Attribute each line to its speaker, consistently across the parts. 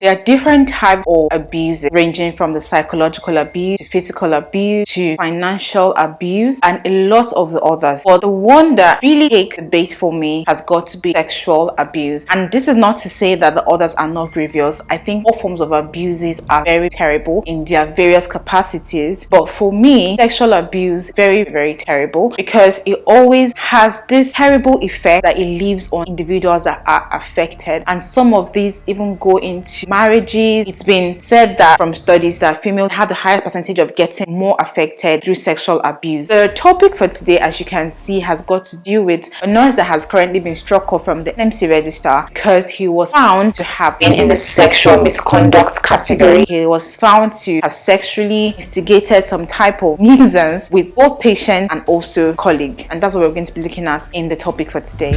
Speaker 1: There are different types of abuse, ranging from the psychological abuse to physical abuse to financial abuse and a lot of the others. But the one that really takes the bait for me has got to be sexual abuse. And this is not to say that the others are not grievous. I think all forms of abuses are very terrible in their various capacities. But for me, sexual abuse is very, very terrible because it always has this terrible effect that it leaves on individuals that are affected. And some of these even go into marriages. It's been said that from studies that females have the higher percentage of getting more affected through sexual abuse. The topic for today, as you can see, has got to do with a nurse that has currently been struck off from the NMC register because he was found to have been in the sexual misconduct category. He was found to have sexually instigated some type of nuisance with both patient and also colleague. And that's what we're going to be looking at in the topic for today.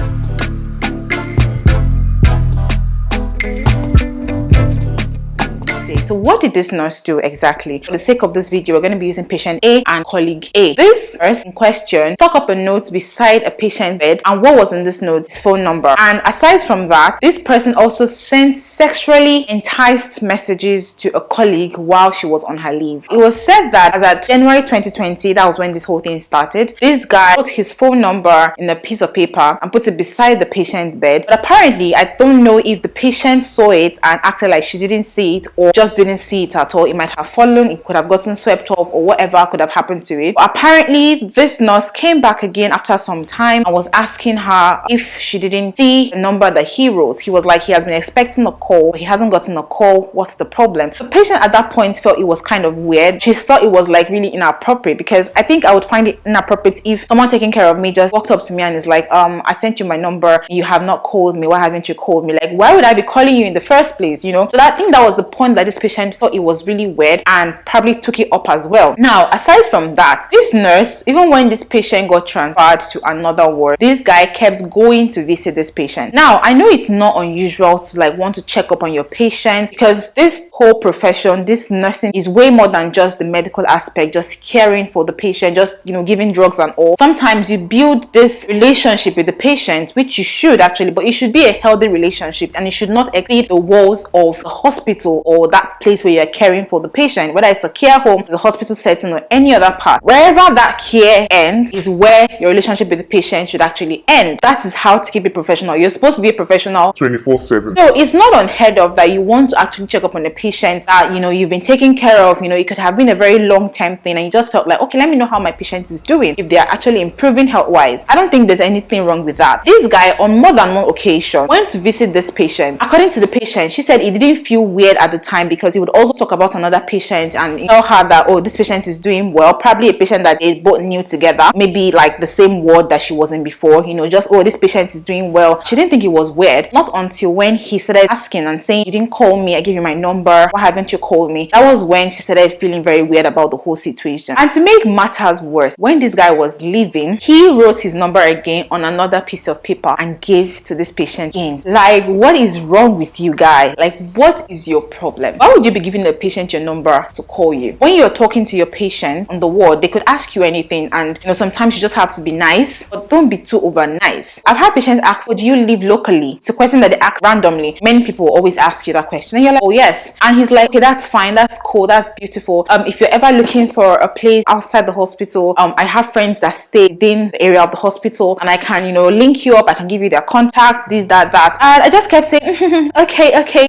Speaker 1: So what did this nurse do exactly? For the sake of this video, we're going to be using patient A and colleague A. This nurse in question stuck up a note beside a patient's bed, and what was in this note? His phone number. And aside from that, this person also sent sexually enticed messages to a colleague while she was on her leave. It was said that as at January 2020, that was when this whole thing started, this guy put his phone number in a piece of paper and put it beside the patient's bed. But apparently, I don't know if the patient saw it and acted like she didn't see it or just didn't see it at all. It might have fallen, it could have gotten swept off, or whatever could have happened to it. But apparently this nurse came back again after some time and was asking her if she didn't see the number that he wrote. He was like, he has been expecting a call, he hasn't gotten a call, what's the problem? The patient at that point felt it was kind of weird. She thought it was like really inappropriate, because I think I would find it inappropriate if someone taking care of me just walked up to me and is like, I sent you my number, you have not called me, why haven't you called me? Like, why would I be calling you in the first place, you know? So I think that was the point that this patient thought it was really weird and probably took it up as well. Now, aside from that, this nurse, even when this patient got transferred to another ward, this guy kept going to visit this patient. Now, I know it's not unusual to like want to check up on your patient, because this whole profession, this nursing, is way more than just the medical aspect, just caring for the patient, just, you know, giving drugs and all. Sometimes you build this relationship with the patient, which you should actually, but it should be a healthy relationship and it should not exceed the walls of the hospital or that place where you're caring for the patient, whether it's a care home, the hospital setting, or any other part. Wherever that care ends is where your relationship with the patient should actually end. That is how to keep it professional. You're supposed to be a professional
Speaker 2: 24/7.
Speaker 1: So it's not unheard of that you want to actually check up on the patient that, you know, you've been taking care of. You know, it could have been a very long-term thing and you just felt like, okay, let me know how my patient is doing, if they are actually improving health-wise. I don't think there's anything wrong with that. This guy, on more than one occasion, went to visit this patient. According to the patient, she said he didn't feel weird at the time because he would also talk about another patient and tell her that, oh, this patient is doing well, probably a patient that they both knew together, maybe like the same ward that she was in before, you know, just, oh, this patient is doing well. She didn't think it was weird, not until when he started asking and saying, you didn't call me, I gave you my number, why haven't you called me? That was when she started feeling very weird about the whole situation. And to make matters worse, when this guy was leaving, he wrote his number again on another piece of paper and gave to this patient again. Like, what is wrong with you, guy? Like, what is your problem? Why would you be giving the patient your number to call you? When you're talking to your patient on the ward, they could ask you anything, and you know, sometimes you just have to be nice, but don't be too over nice. I've had patients ask, oh, do you live locally? It's a question that they ask randomly. Many people always ask you that question and you're like, oh yes, and he's like, okay, that's fine, that's cool, that's beautiful. If you're ever looking for a place outside the hospital, I have friends that stay in the area of the hospital and I can, you know, link you up, I can give you their contact, this, that. And I just kept saying okay, okay,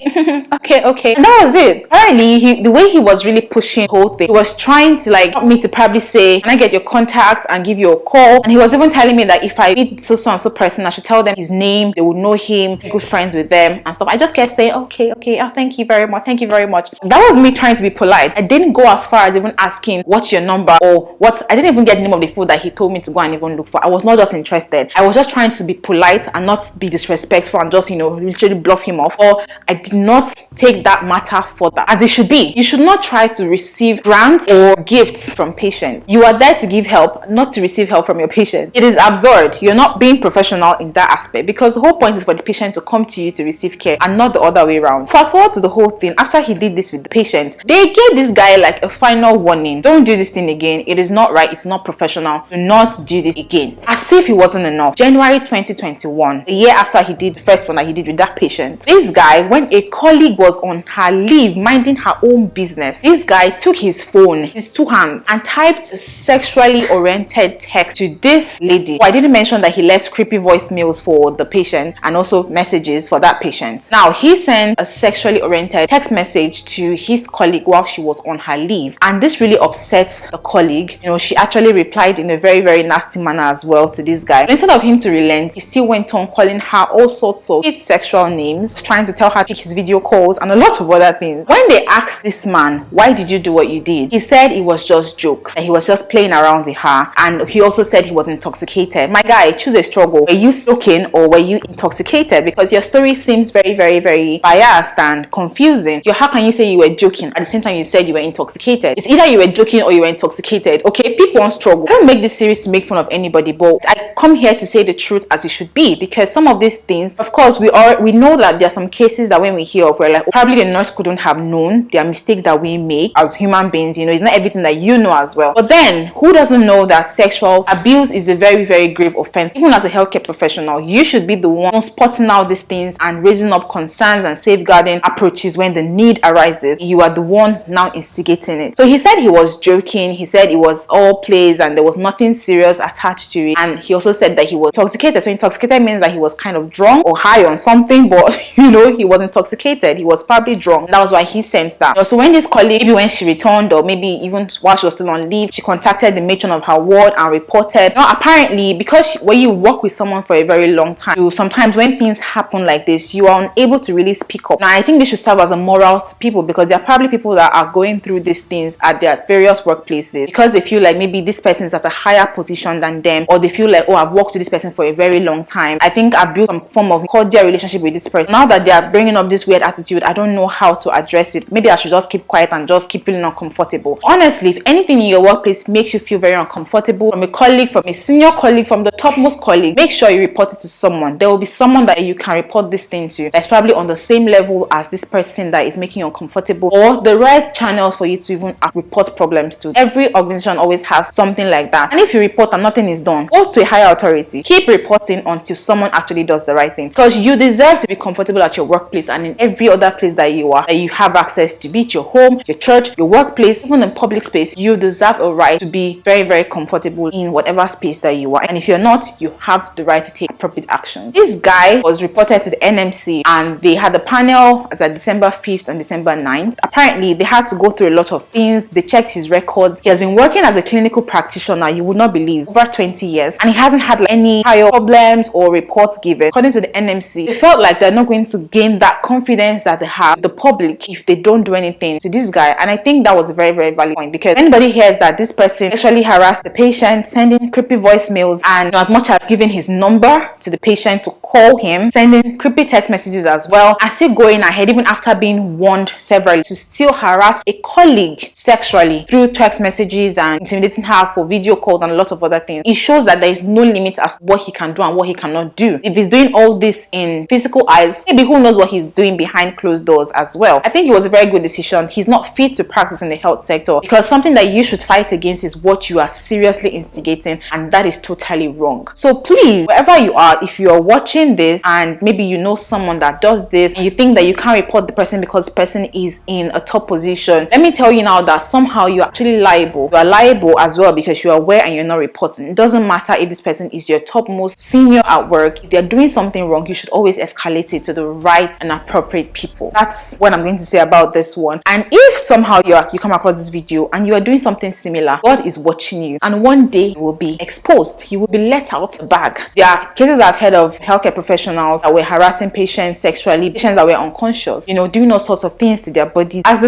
Speaker 1: and that was it. Apparently the way he was really pushing the whole thing, he was trying to like want me to probably say, can I get your contact and give you a call? And he was even telling me that if I meet so and so person, I should tell them his name, they would know him, be good friends with them and stuff. I just kept saying okay, oh, thank you very much. That was me trying to be polite. I didn't go as far as even asking what's your number or what. I didn't even get the name of the people that he told me to go and even look for. I was not just interested. I was just trying to be polite and not be disrespectful and just, you know, literally bluff him off. Or I did not take that matter afford that, as it should be. You should not try to receive grants or gifts from patients. You are there to give help, not to receive help from your patient. It is absurd. You're not being professional in that aspect, because the whole point is for the patient to come to you to receive care and not the other way around. Fast forward to the whole thing. After he did this with the patient, they gave this guy like a final warning. Don't do this thing again. It is not right. It's not professional. Do not do this again. As if it wasn't enough. January 2021, the year after he did the first one that he did with that patient, this guy, when a colleague was on her leave minding her own business, this guy took his phone, his two hands, and typed a sexually oriented text to this lady. I didn't mention that he left creepy voicemails for the patient and also messages for that patient. Now, he sent a sexually oriented text message to his colleague while she was on her leave, and this really upset the colleague. She actually replied in a very, very nasty manner as well to this guy. But instead of him to relent, he still went on calling her all sorts of sexual names, trying to tell her to pick his video calls and a lot of other things. When they asked this man, why did you do what you did, he said it was just jokes, that he was just playing around with her, and he also said he was intoxicated. My guy, choose a struggle. Were you soaking or were you intoxicated? Because your story seems very, very, very biased and confusing. How can you say you were joking at the same time you said you were intoxicated? It's either you were joking or you were intoxicated. Okay, pick one struggle. I don't make this series to make fun of anybody, but I come here to say the truth as it should be, because some of these things, of course, we know that there are some cases that when we hear of, we're like, probably the nurse couldn't have known. There are mistakes that we make as human beings. It's not everything that you know as well. But then, who doesn't know that sexual abuse is a very, very grave offense? Even as a healthcare professional, you should be the one spotting out these things and raising up concerns and safeguarding approaches when the need arises. You are the one now instigating it. So he said he was joking. He said it was all plays and there was nothing serious attached to it. And he also said that he was intoxicated. So intoxicated means that he was kind of drunk or high on something, but he was intoxicated. He was probably drunk. That was why he sent that. So when this colleague, maybe when she returned or maybe even while she was still on leave, she contacted the matron of her ward and reported. Now apparently, because when you work with someone for a very long time, sometimes when things happen like this, you are unable to really speak up. Now I think this should serve as a moral to people, because there are probably people that are going through these things at their various workplaces because they feel like maybe this person is at a higher position than them, or they feel like, oh, I've worked with this person for a very long time. I think I've built some form of cordial relationship with this person. Now that they are bringing up this weird attitude, I don't know how to address it. Maybe I should just keep quiet and just keep feeling uncomfortable. Honestly, if anything in your workplace makes you feel very uncomfortable, from a colleague, from a senior colleague, from the topmost colleague, make sure you report it to someone. There will be someone that you can report this thing to that's probably on the same level as this person that is making you uncomfortable, or the right channels for you to even report problems to. Every organization always has something like that. And if you report and nothing is done, go to a higher authority. Keep reporting until someone actually does the right thing, because you deserve to be comfortable at your workplace and in every other place that you are, that you have access to, be it your home, your church, your workplace, even in public space. You deserve a right to be very, very comfortable in whatever space that you are. And if you're not, you have the right to take appropriate actions. This guy was reported to the NMC and they had a panel as at December 5th and December 9th. Apparently, they had to go through a lot of things. They checked his records. He has been working as a clinical practitioner, you would not believe, over 20 years, and he hasn't had any prior problems or reports given. According to the NMC, they felt like they're not going to gain that confidence that they have the public if they don't do anything to this guy. And I think that was a very, very valid point, because anybody hears that this person actually harassed the patient, sending creepy voicemails, and as much as giving his number to the patient to call him, sending creepy text messages as well, and still going ahead even after being warned severally to still harass a colleague sexually through text messages and intimidating her for video calls and a lot of other things. It shows that there is no limit as to what he can do and what he cannot do. If he's doing all this in physical eyes, maybe who knows what he's doing behind closed doors as well. I think it was a very good decision. He's not fit to practice in the health sector, because something that you should fight against is what you are seriously instigating, and that is totally wrong. So please, wherever you are, if you are watching this and maybe you know someone that does this and you think that you can't report the person because the person is in a top position, let me tell you now that somehow you're actually liable. You are liable as well, because you are aware and you're not reporting. It doesn't matter if this person is your topmost senior at work. If they're doing something wrong, you should always escalate it to the right and appropriate people. That's what I'm going to say about this one. And if somehow you come across this video and you are doing something similar, God is watching you, and one day you will be exposed. You will be let out the bag. There are cases I've heard of healthcare professionals that were harassing patients sexually, patients that were unconscious, doing all sorts of things to their bodies. As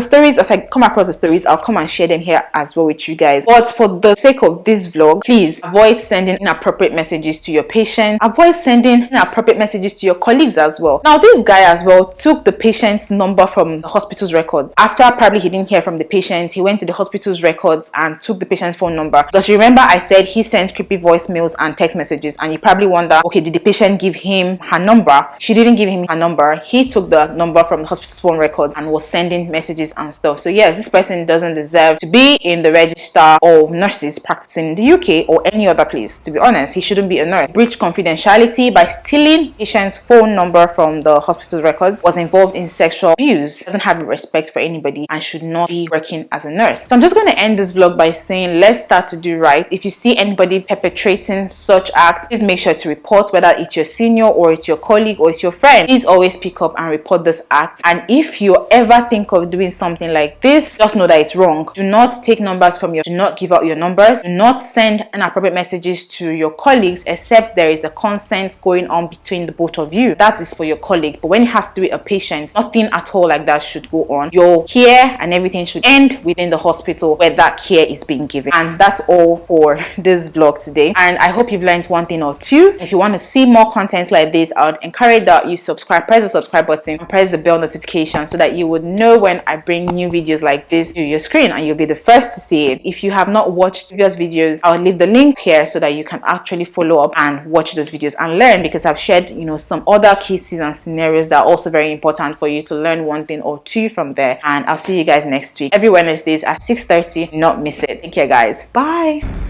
Speaker 1: I come across the stories, I'll come and share them here as well with you guys. But for the sake of this vlog, please avoid sending inappropriate messages to your patient. Avoid sending inappropriate messages to your colleagues as well. Now, this guy as well took the patient's number from from the hospital's records. After probably he didn't hear from the patient, he went to the hospital's records and took the patient's phone number. Because remember I said he sent creepy voicemails and text messages, and you probably wonder, okay, did the patient give him her number? She didn't give him her number. He took the number from the hospital's phone records and was sending messages and stuff. So yes, this person doesn't deserve to be in the register of nurses practicing in the UK or any other place. To be honest, he shouldn't be a nurse. Breached confidentiality by stealing patient's phone number from the hospital's records, was involved in sexual abuse, doesn't have respect for anybody, and should not be working as a nurse. So I'm just going to end this vlog by saying, let's start to do right. If you see anybody perpetrating such act, please make sure to report, whether it's your senior or it's your colleague or it's your friend. Please always pick up and report this act. And if you ever think of doing something like this, just know that it's wrong. Do not take numbers from do not give out your numbers. Do not send inappropriate messages to your colleagues except there is a consent going on between the both of you. That is for your colleague. But when it has to do with a patient, nothing at all like that should go on. Your care and everything should end within the hospital where that care is being given. And that's all for this vlog today. And I hope you've learned one thing or two. If you want to see more content like this, I would encourage that you subscribe, press the subscribe button and press the bell notification so that you would know when I bring new videos like this to your screen and you'll be the first to see it. If you have not watched previous videos, I'll leave the link here so that you can actually follow up and watch those videos and learn, because I've shared, some other cases and scenarios that are also very important for you to learn one thing or two from there. And I'll see you guys next week, every Wednesdays at 6:30. Not miss it. Take care, guys. Bye.